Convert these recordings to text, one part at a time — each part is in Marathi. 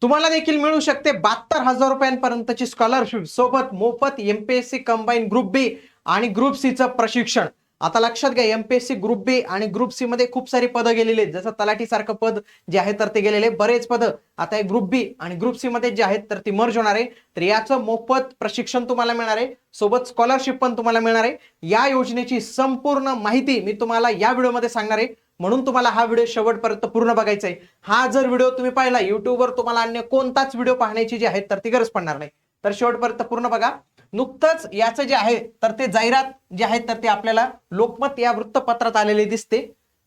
तुम्हाला देखील मिळू शकते 72,000 रुपयांपर्यंतची स्कॉलरशिप सोबत मोफत एमपीएससी कंबाईन ग्रुप बी आणि ग्रुप सी चं प्रशिक्षण. आता लक्षात घ्या, एमपीएससी ग्रुप बी आणि ग्रुप सी मध्ये खूप सारी पदं गेलेली आहेत. जसं तलाठी सारखं पद जे आहे तर ते गेलेले बरेच पदं आता हे ग्रुप बी आणि ग्रुप सी मध्ये जे आहेत तर ती मर्ज होणार आहे. तर याचं मोफत प्रशिक्षण तुम्हाला मिळणार आहे, सोबत स्कॉलरशिप पण तुम्हाला मिळणार आहे. या योजनेची संपूर्ण माहिती मी तुम्हाला या व्हिडिओमध्ये सांगणार आहे, म्हणून तुम्हाला हा व्हिडिओ शेवटपर्यंत पूर्ण बघायचा आहे. हा जर व्हिडिओ तुम्ही पाहिला युट्यूबवर, तुम्हाला अन्य कोणताच व्हिडिओ पाहण्याची जी आहे तर ती गरज पडणार नाही. तर शेवटपर्यंत पूर्ण बघा. नुकतंच याचं जे आहे तर ते जाहिरात जे आहे तर ते आपल्याला लोकमत या वृत्तपत्रात आलेले दिसते.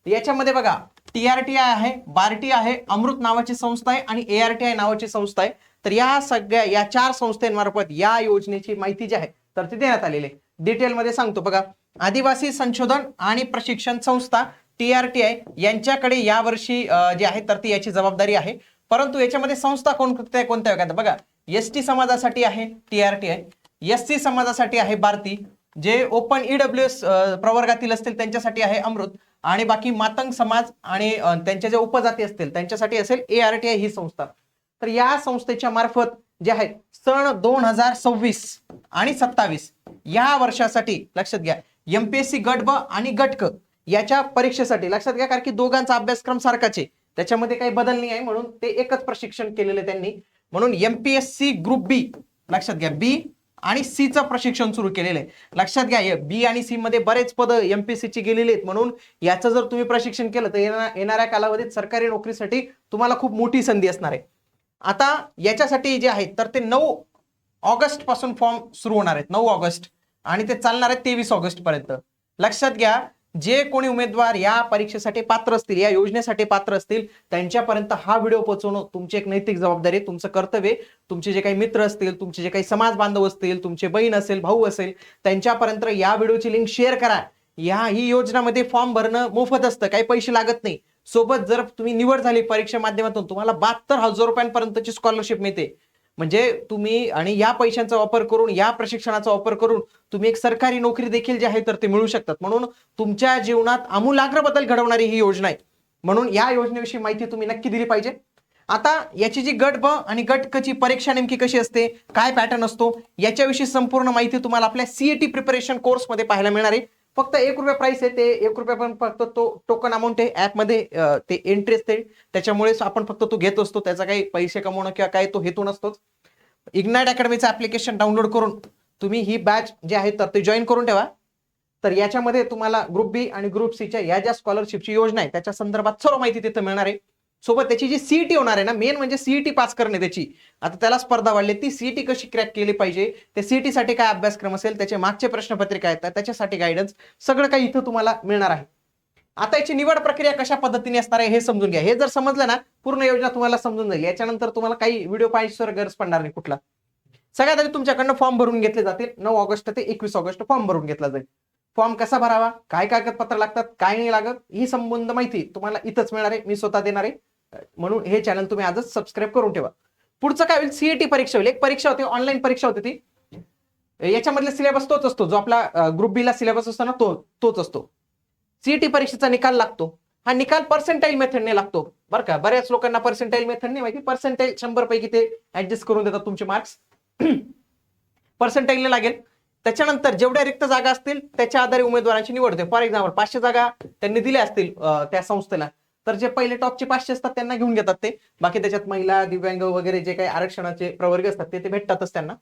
याच्यामध्ये बघा, TRTI आहे, बार्टी आहे, अमृत नावाची संस्था आहे आणि ARTI नावाची संस्था आहे. तर या सगळ्या या 4 संस्थांमार्फत या योजनेची माहिती जी आहे तर ती देण्यात आलेली आहे. डिटेलमध्ये सांगतो बघा. आदिवासी संशोधन आणि प्रशिक्षण संस्था TRTI यांच्याकडे यावर्षी जे आहे तर ती याची जबाबदारी आहे. परंतु याच्यामध्ये संस्था कोणत्या बघा, ST समाजासाठी आहे TRTI, SC समाजासाठी आहे बार्टी, जे ओपन EWS प्रवर्गातील असतील त्यांच्यासाठी आहे अमृत, आणि बाकी मातंग समाज आणि त्यांच्या ज्या उपजाती असतील त्यांच्यासाठी असेल ARTI ही संस्था. तर या संस्थेच्या मार्फत जे आहे सन 2026 आणि 27 या वर्षासाठी लक्षात घ्या, एमपीएससी गट ब आणि गट क याच्या परीक्षेसाठी लक्षात घ्या, कारण की दोघांचा अभ्यासक्रम सारखाच आहे, त्याच्यामध्ये काही बदल नाही आहे, म्हणून ते एकच प्रशिक्षण केलेले त्यांनी. म्हणून एमपीएससी ग्रुप बी लक्षात घ्या, बी आणि सी चं प्रशिक्षण सुरू केलेलं आहे. लक्षात घ्या, बी आणि सी मध्ये बरेच पद एमपीएससी ची गेलेली आहेत, म्हणून याचं जर तुम्ही प्रशिक्षण केलं तर येणाऱ्या कालावधीत सरकारी नोकरीसाठी तुम्हाला खूप मोठी संधी असणार आहे. आता याच्यासाठी जे आहे तर ते 9 ऑगस्ट पासून फॉर्म सुरू होणार आहेत, 9 ऑगस्ट, आणि ते चालणार आहे 23 ऑगस्ट पर्यंत. लक्षात घ्या, जे कोणी उमेदवार या परीक्षेसाठी पात्र असतील, या योजनेसाठी पात्र असतील, त्यांच्यापर्यंत हा व्हिडिओ पोहोचवणं तुमची एक नैतिक जबाबदारी आहे, तुमचं कर्तव्य. तुमचे जे काही मित्र असतील, तुमचे जे काही समाज बांधव असतील, तुमचे बहीण असेल, भाऊ असेल, त्यांच्यापर्यंत या व्हिडिओची लिंक शेअर करा. ही योजनामध्ये फॉर्म भरणं मोफत असतं, काही पैसे लागत नाही. सोबत जर तुम्ही निवड झाली परीक्षे माध्यमातून, तुम्हाला 72,000 रुपयांपर्यंतची स्कॉलरशिप मिळते. म्हणजे तुम्ही आणि या पैशांचा वापर करून, या प्रशिक्षणाचा वापर करून तुम्ही एक सरकारी नोकरी देखील जी आहे तर ते मिळू शकतात. म्हणून तुमच्या जीवनात आमूलाग्र बदल घडवणारी ही योजना आहे, म्हणून या योजनेविषयी माहिती तुम्ही नक्की दिली पाहिजे. आता याची जी गट ब आणि गट क ची परीक्षा नेमकी कशी असते, काय पॅटर्न असतो, याच्याविषयी संपूर्ण माहिती तुम्हाला आपल्या CET प्रिपरेशन कोर्समध्ये पाहायला मिळणार आहे. फक्त ₹1 प्राइस आहे, ते ₹1 पण फक्त तो टोकन अमाऊंट आहे. ऍपमध्ये ते एंट्री असते, त्याच्यामुळे आपण फक्त तो घेत असतो, त्याचा काही पैसे कमवणं किंवा काय तो हेतू नसतोच. इग्नाइट अकॅडमीचं ऍप्लिकेशन डाउनलोड करून तुम्ही ही बॅच जे आहे तर ते जॉईन करून ठेवा. तर याच्यामध्ये तुम्हाला ग्रुप बी आणि ग्रुप सीच्या या ज्या स्कॉलरशिपची योजना आहे त्याच्या संदर्भात सर्व माहिती तिथे मिळणार आहे. सोबत त्याची जी CET होणार आहे ना, मेन म्हणजे CET पास करणे त्याची. आता त्याला स्पर्धा वाढली, ती CET कशी क्रॅक केली पाहिजे, ते CET साठी काय अभ्यासक्रम असेल, त्याचे मागचे प्रश्नपत्रिका येतात, त्याच्यासाठी गायडन्स, सगळं काही इथं तुम्हाला मिळणार आहे. आता याची निवड प्रक्रिया कशा पद्धतीने असणार आहे हे समजून घ्या. हे जर समजलं ना, पूर्ण योजना तुम्हाला समजून जाईल. याच्यानंतर तुम्हाला काही व्हिडिओ पाहायची गरज पडणार नाही कुठला. सगळ्यात आधी तुमच्याकडनं फॉर्म भरून घेतले जातील. 9 ऑगस्ट ते 21 ऑगस्ट फॉर्म भरून घेतला जाईल. फॉर्म कसा भरावा, काय कागदपत्र लागतात, काय नाही लागत, ही संबंध माहिती तुम्हाला इथंच मिळणार आहे, मी स्वतः देणार आहे. म्हणून हे चॅनल तुम्ही आजच सबस्क्राईब करून ठेवा. पुढचं काय होईल, CET परीक्षा होईल. एक परीक्षा होती, ऑनलाईन परीक्षा होती ती. याच्यामधले सिलेबस तोच असतो, जो आपला ग्रुप बी ला सिलेबस असतो ना तोच असतो. CET परीक्षेचा निकाल लागतो, हा निकाल पर्सेंटाईल मेथडने लागतो बरं का. बऱ्याच लोकांना पर्सेंटाईल मेथड नाही माहिती. पर्सेंटाईल 100 पैकी ते ऍडजस्ट करून देतात तुमचे मार्क्स. पर्सेंटाईलने लागेल. त्याच्यानंतर जेवढ्या रिक्त जागा असतील त्याच्या आधारे उमेदवारांची निवड होते. फॉर एक्झाम्पल 500 जागा त्यांनी दिल्या असतील त्या संस्थेला, तर जे पहिले टॉपचे 500 असतात त्यांना घेऊन घेतात ते. बाकी त्याच्यात महिला, दिव्यांग वगैरे जे काही आरक्षणाचे प्रवर्ग असतात ते भेटतातच त्यांना.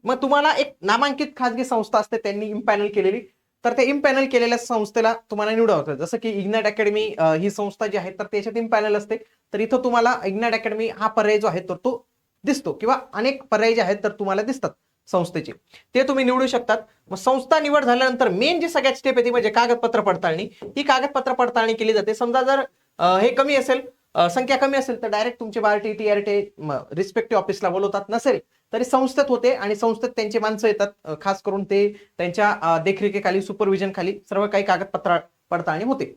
मग तुम्हाला एक नामांकित खाजगी संस्था असते त्यांनी इम्पॅनल केलेली, तर ते इम्पॅनल केलेल्या संस्थेला तुम्हाला निवडावं. जसं की इग्नाइट अकॅडमी ही संस्था जी आहे तर त्याच्यात इम्पॅनल असते. तर इथं तुम्हाला इग्नाइट अकॅडमी हा पर्याय जो आहे तर तो दिसतो, किंवा अनेक पर्याय जे आहेत तर तुम्हाला दिसतात संस्थेचे, ते तुम्ही निवडू शकतात. मग संस्था निवड झाल्यानंतर मेन जी सगळ्यात स्टेप आहे ती म्हणजे कागदपत्र पडताळणी. ही कागदपत्र पडताळणी केली जाते. समजा जर हे कमी असेल, संख्या कमी असेल, तर डायरेक्ट तुमचे बार्टी TRTI रिस्पेक्टिव्ह ऑफिसला बोलवतात. नसेल तरी संस्थेत होते, आणि संस्थेत त्यांचे माणसं येतात, खास करून ते त्यांच्या देखरेखीखाली, सुपरविजन खाली सर्व काही कागदपत्र पडताळणी होते.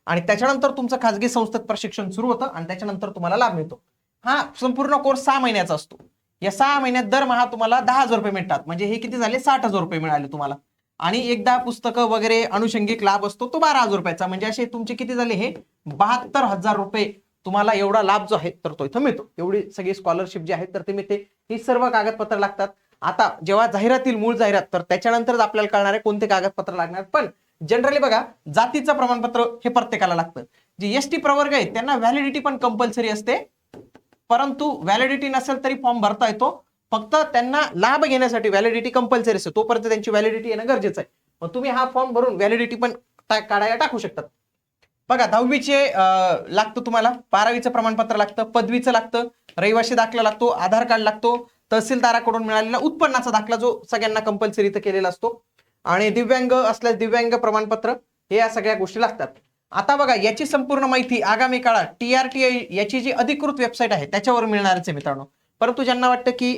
आणि त्याच्यानंतर तुमचं खाजगी संस्थेत प्रशिक्षण सुरू होतं, आणि त्याच्यानंतर तुम्हाला लाभ मिळतो. हा संपूर्ण कोर्स 6 महिन्याचा असतो. या 6 महिन्यात दरमहा तुम्हाला 10,000 रुपये मिळतात. म्हणजे हे किती झाले, 60,000 रुपये मिळाले तुम्हाला. आणि एकदा पुस्तकं वगैरे अनुषंगिक लाभ असतो तो 12,000 रुपयाचा. म्हणजे असे तुमचे किती झाले, हे 72,000 रुपये तुम्हाला एवढा लाभ जो आहे तर तो इथं मिळतो. एवढी सगळी स्कॉलरशिप जी आहे तर ते मिळते. ही सर्व कागदपत्र लागतात. आता जेव्हा जाहिरात येईल, मूळ जाहिरात, तर त्याच्यानंतरच आपल्याला कळणार आहे कोणते कागदपत्र लागणार. पण जनरली बघा, जातीचं प्रमाणपत्र हे प्रत्येकाला लागतं. जे एसटी प्रवर्ग आहे त्यांना व्हॅलिडिटी पण कंपल्सरी असते, परंतु व्हॅलिडिटी नसेल तरी फॉर्म भरता येतो. फक्त त्यांना लाभ घेण्यासाठी व्हॅलिडिटी कंपल्सरी असते, तोपर्यंत त्यांची व्हॅलिडिटी येणं गरजेचं आहे. मग तुम्ही हा फॉर्म भरून व्हॅलिडिटी पण काढायला टाकू शकतात. बघा, 10वीचे लागतं तुम्हाला, 12वीचं प्रमाणपत्र लागतं, पदवीचं लागतं, रहिवासी दाखला लागतो, आधार कार्ड लागतो, तहसीलदाराकडून मिळालेला उत्पन्नाचा दाखला जो सगळ्यांना कंपल्सरी इथं केलेला असतो, आणि दिव्यांग असल्यास दिव्यांग प्रमाणपत्र, हे या सगळ्या गोष्टी लागतात. आता बघा, याची संपूर्ण माहिती आगामी काळात TRTI याची जी अधिकृत वेबसाईट आहे त्याच्यावर मिळणारच आहे मित्रांनो. परंतु ज्यांना वाटतं की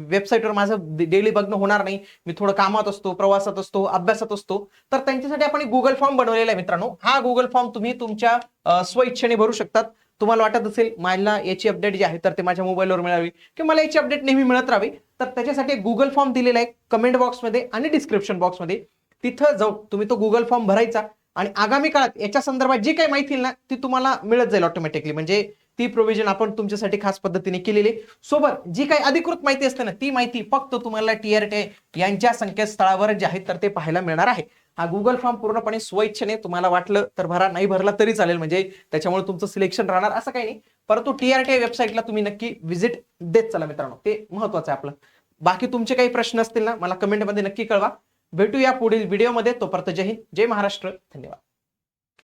वेबसाईटवर माझं डेली बघणं होणार नाही, मी थोडं कामात असतो, प्रवासात असतो, अभ्यासात असतो, तर त्यांच्यासाठी आपण एक गुगल फॉर्म बनवलेला आहे मित्रांनो. हा गुगल फॉर्म तुम्ही तुमच्या स्वइच्छेने भरू शकतात. तुम्हाला वाटत असेल मला याची अपडेट जी आहे तर ते माझ्या मोबाईलवर मिळावी किंवा मला याची अपडेट नेहमी मिळत राहावी, तर त्याच्यासाठी एक गुगल फॉर्म दिलेला आहे कमेंट बॉक्समध्ये आणि डिस्क्रिप्शन बॉक्समध्ये. तिथं जाऊन तुम्ही तो गुगल फॉर्म भरायचा आणि आगामी काळात याच्या संदर्भात जी काही माहिती येईल ना ती तुम्हाला मिळत जाईल ऑटोमॅटिकली. म्हणजे ती प्रोव्हिजन आपण तुमच्यासाठी खास पद्धतीने केलेली. सोबत जी काही अधिकृत माहिती असते ना ती माहिती फक्त तुम्हाला TRTI यांच्या संकेतस्थळावर जे आहे तर ते पाहायला मिळणार आहे. हा गुगल फॉर्म पूर्णपणे स्वइच्छेने, तुम्हाला वाटलं तर भरा, नाही भरला तरी चालेल, म्हणजे त्याच्यामुळे तुमचं सिलेक्शन राहणार असं काही नाही. परंतु TRTI वेबसाईटला तुम्ही नक्की व्हिजिट देत चला मित्रांनो, ते महत्वाचं आहे आपलं. बाकी तुमचे काही प्रश्न असतील ना मला कमेंटमध्ये नक्की कळवा. भेटूया पुढील व्हिडिओमध्ये. तोपर्यंत जय हिंद, जय महाराष्ट्र, धन्यवाद.